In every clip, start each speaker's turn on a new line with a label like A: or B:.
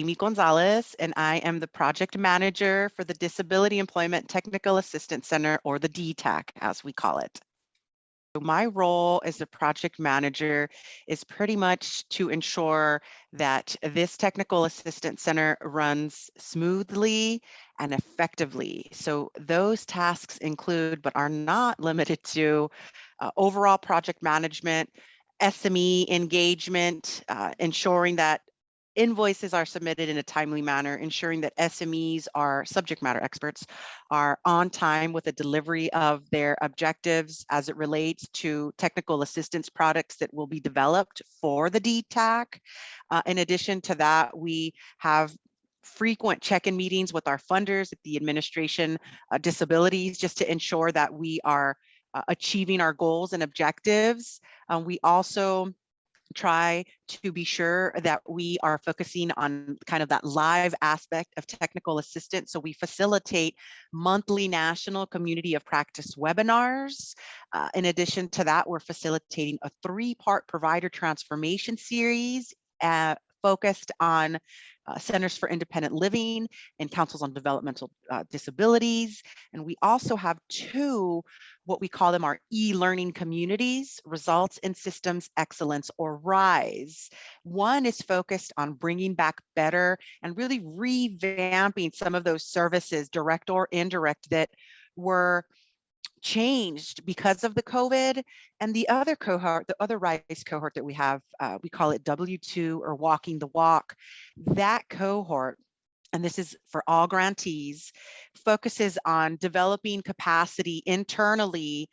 A: Amy Gonzalez, and I am the project manager for the Disability Employment Technical Assistance Center, or the DTAC, as we call it. So my role as a project manager is pretty much to ensure that this technical assistance center runs smoothly and effectively. So those tasks include, but are not limited to, overall project management, SME engagement, ensuring that invoices are submitted in a timely manner, ensuring that SMEs, are subject matter experts, are on time with the delivery of their objectives as it relates to technical assistance products that will be developed for the DTAC. In addition to that, we have frequent check-in meetings with our funders at the administration, disabilities, just to ensure that we are achieving our goals and objectives. We also try to be sure that we are focusing on kind of that live aspect of technical assistance. So we facilitate monthly national community of practice webinars. In addition to that, we're facilitating a 3-part provider transformation series focused on Centers for Independent Living and Councils on Developmental Disabilities. And we also have 2, what we call them, our e-learning communities, Results in Systems Excellence, or RISE. One is focused on bringing back better and really revamping some of those services, direct or indirect, that were changed because of the COVID. And the other cohort, the other RISE cohort that we have, we call it W2, or Walking the Walk. That cohort, and this is for all grantees, focuses on developing capacity internally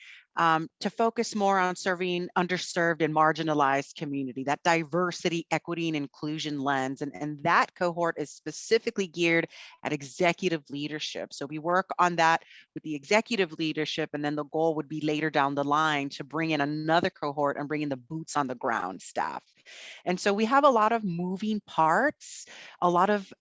A: to focus more on serving underserved and marginalized community, that diversity, equity, and inclusion lens. And that cohort is specifically geared at executive leadership. So we work on that with the executive leadership, and then the goal would be later down the line to bring in another cohort and bring in the boots on the ground staff. And so we have a lot of moving parts, a lot of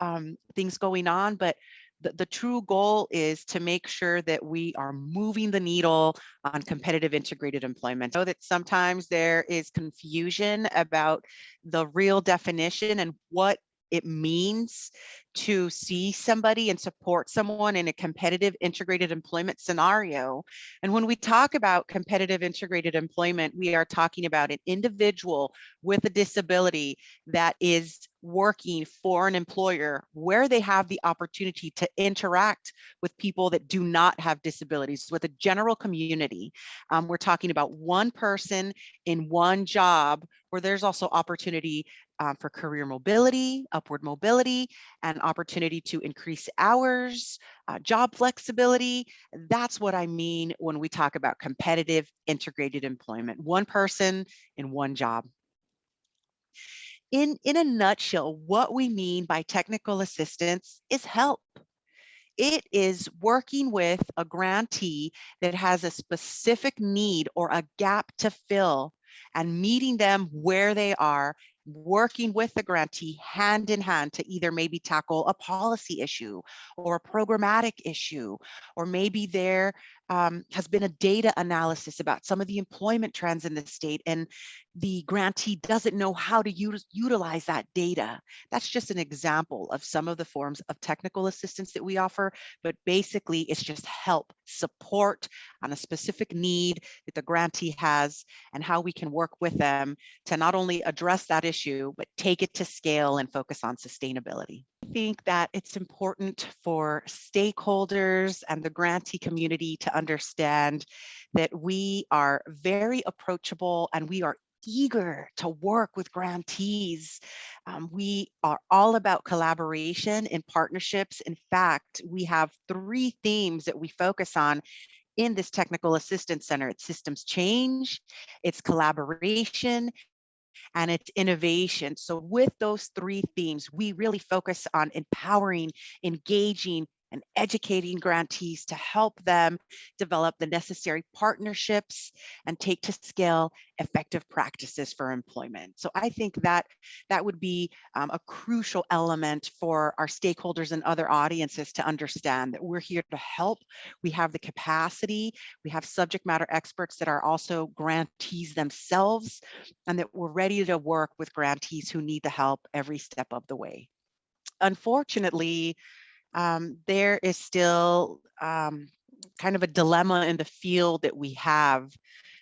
A: things going on, but the true goal is to make sure that we are moving the needle on competitive integrated employment. I know that sometimes there is confusion about the real definition and what it means to see somebody and support someone in a competitive integrated employment scenario. And when we talk about competitive integrated employment, we are talking about an individual with a disability that is working for an employer where they have the opportunity to interact with people that do not have disabilities, with a general community. We're talking about one person in one job, where there's also opportunity for career mobility, upward mobility, and opportunity to increase hours, job flexibility. That's what I mean when we talk about competitive integrated employment. One person in one job. In a nutshell, what we mean by technical assistance is help. It is working with a grantee that has a specific need or a gap to fill, and meeting them where they are, working with the grantee hand in hand to either maybe tackle a policy issue or a programmatic issue, or maybe there has been a data analysis about some of the employment trends in the state, and the grantee doesn't know how to utilize that data. That's just an example of some of the forms of technical assistance that we offer, but basically it's just help, support on a specific need that the grantee has, and how we can work with them to not only address that issue, but take it to scale and focus on sustainability. I think that it's important for stakeholders and the grantee community to understand that we are very approachable and we are eager to work with grantees. We are all about collaboration and partnerships. In fact, we have 3 themes that we focus on in this technical assistance center. It's systems change, it's collaboration, and it's innovation. So with those 3 themes, we really focus on empowering, engaging, and educating grantees to help them develop the necessary partnerships and take to scale effective practices for employment. So I think that that would be a crucial element for our stakeholders and other audiences to understand that we're here to help. We have the capacity, we have subject matter experts that are also grantees themselves, and that we're ready to work with grantees who need the help every step of the way. unfortunately, there is still kind of a dilemma in the field that we have.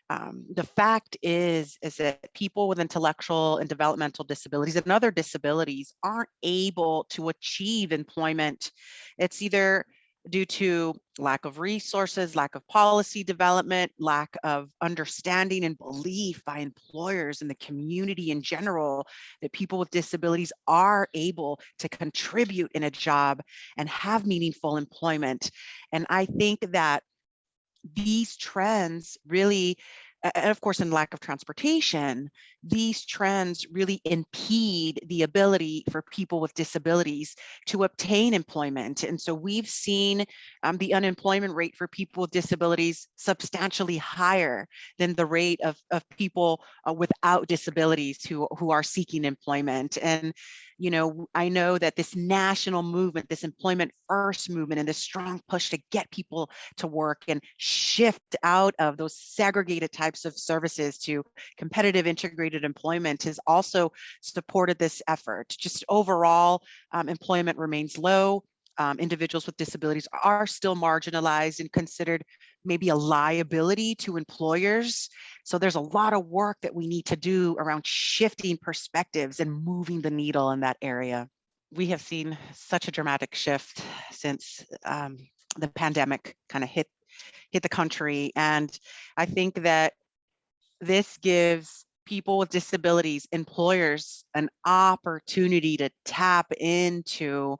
A: The fact is that people with intellectual and developmental disabilities and other disabilities aren't able to achieve employment. It's either due to lack of resources, lack of policy development, lack of understanding and belief by employers and the community in general that people with disabilities are able to contribute in a job and have meaningful employment. And I think that these trends really, and of course, in lack of transportation, these trends really impede the ability for people with disabilities to obtain employment. And so we've seen the unemployment rate for people with disabilities substantially higher than the rate of people without disabilities who are seeking employment. And you know, I know that this national movement, this employment first movement, and this strong push to get people to work and shift out of those segregated types of services to competitive integrated employment has also supported this effort. Just overall, employment remains low. Individuals with disabilities are still marginalized and considered maybe a liability to employers. So there's a lot of work that we need to do around shifting perspectives and moving the needle in that area. We have seen such a dramatic shift since the pandemic kind of hit the country. And I think that this gives people with disabilities, employers, an opportunity to tap into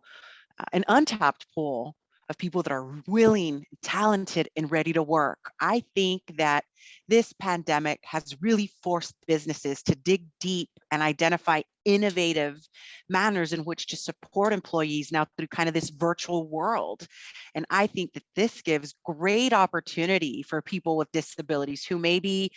A: an untapped pool of people that are willing, talented, and ready to work. I think that this pandemic has really forced businesses to dig deep and identify innovative manners in which to support employees now through kind of this virtual world. And I think that this gives great opportunity for people with disabilities who maybe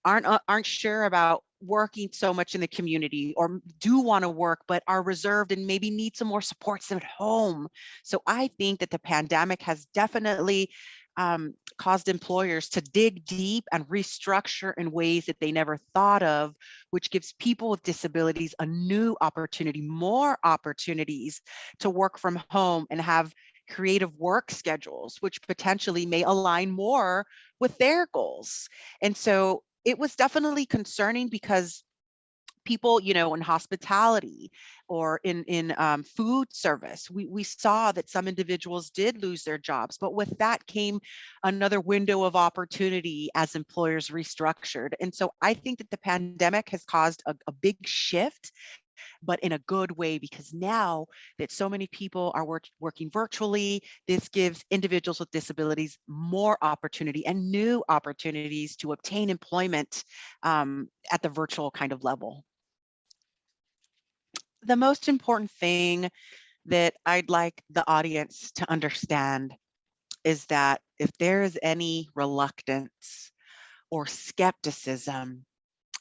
A: aren't sure about working so much in the community or do want to work but are reserved and maybe need some more supports at home. So I think that the pandemic has definitely caused employers to dig deep and restructure in ways that they never thought of, which gives people with disabilities a new opportunity, more opportunities to work from home and have creative work schedules, which potentially may align more with their goals. And so it was definitely concerning because people, you know, in hospitality or in food service, we saw that some individuals did lose their jobs, but with that came another window of opportunity as employers restructured. And so I think that the pandemic has caused a big shift, but in a good way, because now that so many people are working virtually, this gives individuals with disabilities more opportunity and new opportunities to obtain employment at the virtual kind of level. The most important thing that I'd like the audience to understand is that if there is any reluctance or skepticism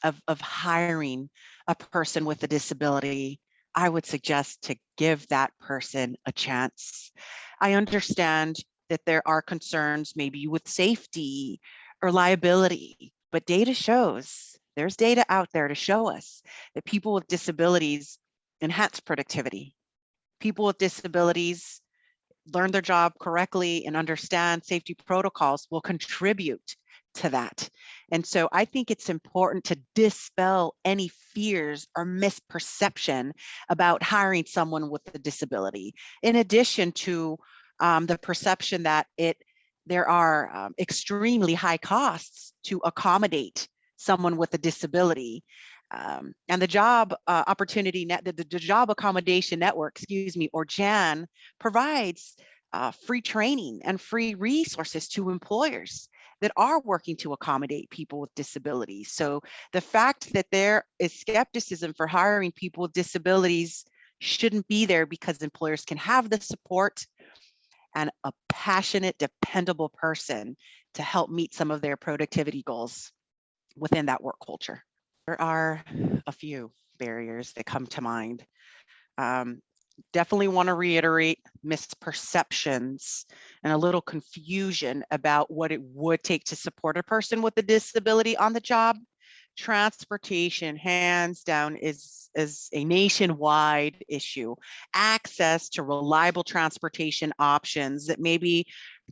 A: of hiring a person with a disability, I would suggest to give that person a chance. I understand that there are concerns maybe with safety or liability, but data shows, there's data out there to show us that people with disabilities enhance productivity. People with disabilities learn their job correctly and understand safety protocols will contribute to that. And so I think it's important to dispel any fears or misperception about hiring someone with a disability, in addition to the perception that there are extremely high costs to accommodate someone with a disability. And the job opportunity net, the job accommodation network, excuse me, or JAN, provides free training and free resources to employers that are working to accommodate people with disabilities. So the fact that there is skepticism for hiring people with disabilities shouldn't be there, because employers can have the support and a passionate, dependable person to help meet some of their productivity goals within that work culture. There are a few barriers that come to mind. Definitely want to reiterate misperceptions and a little confusion about what it would take to support a person with a disability on the job. Transportation, hands down, is a nationwide issue. Access to reliable transportation options that maybe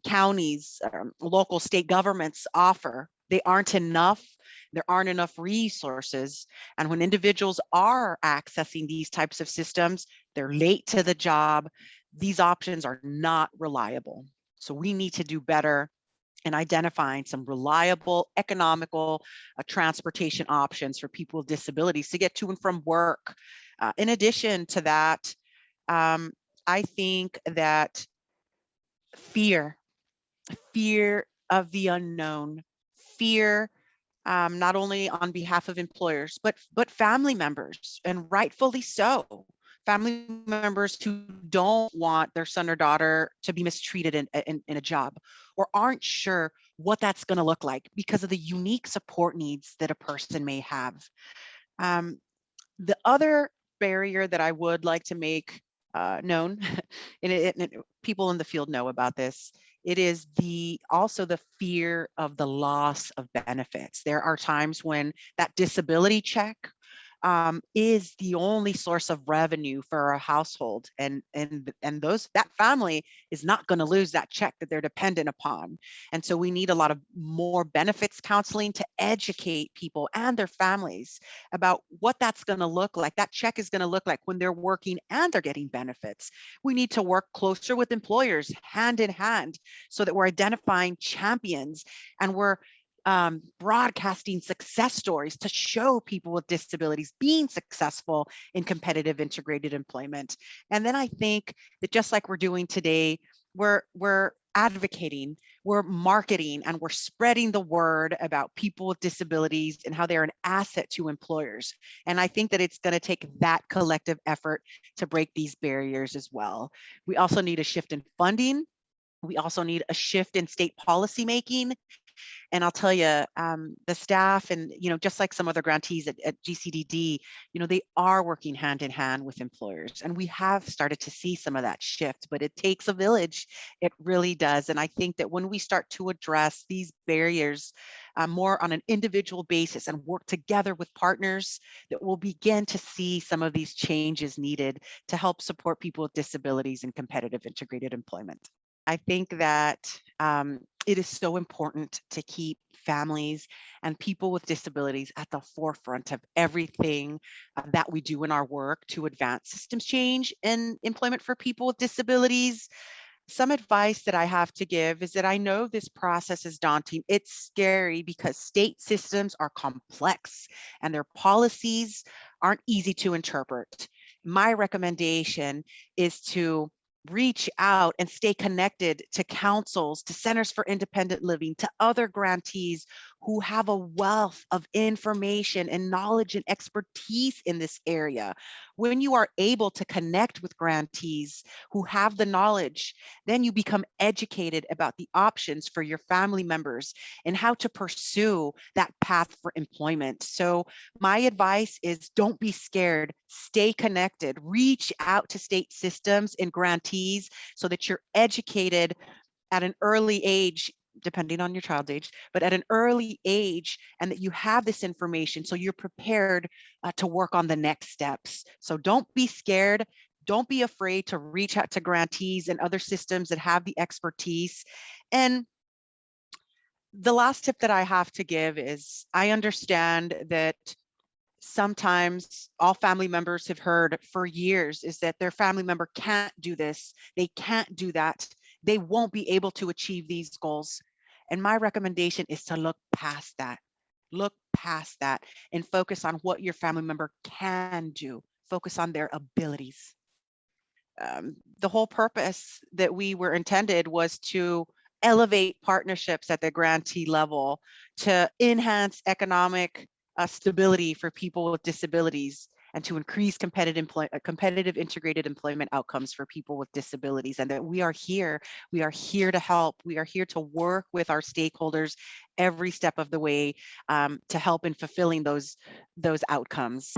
A: counties, local state governments offer, they aren't enough. There aren't enough resources. And when individuals are accessing these types of systems, they're late to the job. These options are not reliable. So we need to do better in identifying some reliable, economical transportation options for people with disabilities to get to and from work. In addition to that, I think that fear of the unknown, fear not only on behalf of employers, but family members, and rightfully so. Family members who don't want their son or daughter to be mistreated in a job, or aren't sure what that's going to look like because of the unique support needs that a person may have. Um, the other barrier that I would like to make known, and people in the field know about this, it is also the fear of the loss of benefits. There are times when that disability check is the only source of revenue for a household, and that family is not going to lose that check that they're dependent upon. And so we need a lot of more benefits counseling to educate people and their families about what that's going to look like, that check is going to look like when they're working and they're getting benefits. We need to work closer with employers hand in hand so that we're identifying champions and we're broadcasting success stories to show people with disabilities being successful in competitive integrated employment. And then I think that just like we're doing today, we're advocating, we're marketing, and we're spreading the word about people with disabilities and how they're an asset to employers. And I think that it's going to take that collective effort to break these barriers as well. We also need a shift in funding. We also need a shift in state policy making. And I'll tell you, the staff and, just like some other grantees at GCDD, they are working hand in hand with employers. And we have started to see some of that shift, but it takes a village. It really does. And I think that when we start to address these barriers more on an individual basis and work together with partners, that we'll begin to see some of these changes needed to help support people with disabilities in competitive integrated employment. I think that it is so important to keep families and people with disabilities at the forefront of everything that we do in our work to advance systems change in employment for people with disabilities. Some advice that I have to give is that I know this process is daunting. It's scary because state systems are complex and their policies aren't easy to interpret. My recommendation is to reach out and stay connected to councils, to centers for independent living, to other grantees who have a wealth of information and knowledge and expertise in this area. When you are able to connect with grantees who have the knowledge, then you become educated about the options for your family members and how to pursue that path for employment. So my advice is don't be scared, stay connected, reach out to state systems and grantees so that you're educated at an early age, depending on your child's age, but at an early age, and that you have this information so you're prepared to work on the next steps. So don't be scared. Don't be afraid to reach out to grantees and other systems that have the expertise. And the last tip that I have to give is I understand that sometimes all family members have heard for years is that their family member can't do this, they can't do that, they won't be able to achieve these goals. And my recommendation is to look past that. Look past that and focus on what your family member can do. Focus on their abilities. The whole purpose that we were intended was to elevate partnerships at the grantee level to enhance economic stability for people with disabilities and to increase competitive integrated employment outcomes for people with disabilities. And that we are here to help, we are here to work with our stakeholders every step of the way to help in fulfilling those outcomes.